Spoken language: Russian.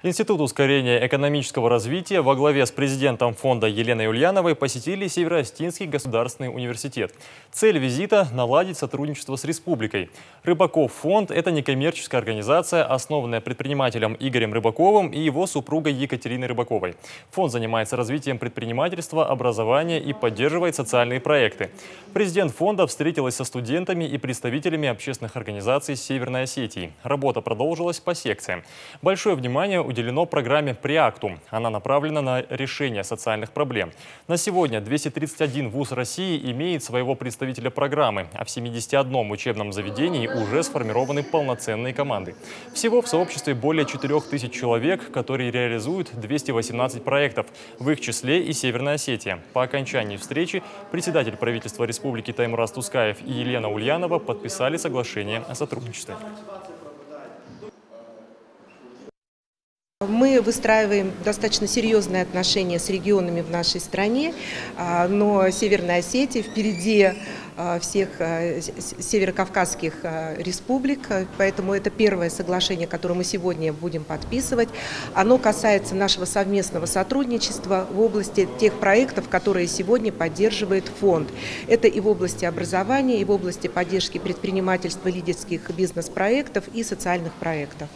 Институт ускорения экономического развития во главе с президентом фонда Еленой Ульяновой посетили Северо-Осетинский государственный университет. Цель визита – наладить сотрудничество с республикой. Рыбаков фонд – это некоммерческая организация, основанная предпринимателем Игорем Рыбаковым и его супругой Екатериной Рыбаковой. Фонд занимается развитием предпринимательства, образования и поддерживает социальные проекты. Президент фонда встретилась со студентами и представителями общественных организаций Северной Осетии. Работа продолжилась по секциям. Большое внимание уделено программе «Преактум». Она направлена на решение социальных проблем. На сегодня 231 вуз России имеет своего представителя программы, а в 71 учебном заведении уже сформированы полноценные команды. Всего в сообществе более 4000 человек, которые реализуют 218 проектов, в их числе и Северная Осетия. По окончании встречи председатель правительства Республики Таймураз Тускаев и Елена Ульянова подписали соглашение о сотрудничестве. Мы выстраиваем достаточно серьезные отношения с регионами в нашей стране, но Северная Осетия впереди всех северокавказских республик, поэтому это первое соглашение, которое мы сегодня будем подписывать. Оно касается нашего совместного сотрудничества в области тех проектов, которые сегодня поддерживает фонд. Это и в области образования, и в области поддержки предпринимательства, лидерских бизнес-проектов и социальных проектов.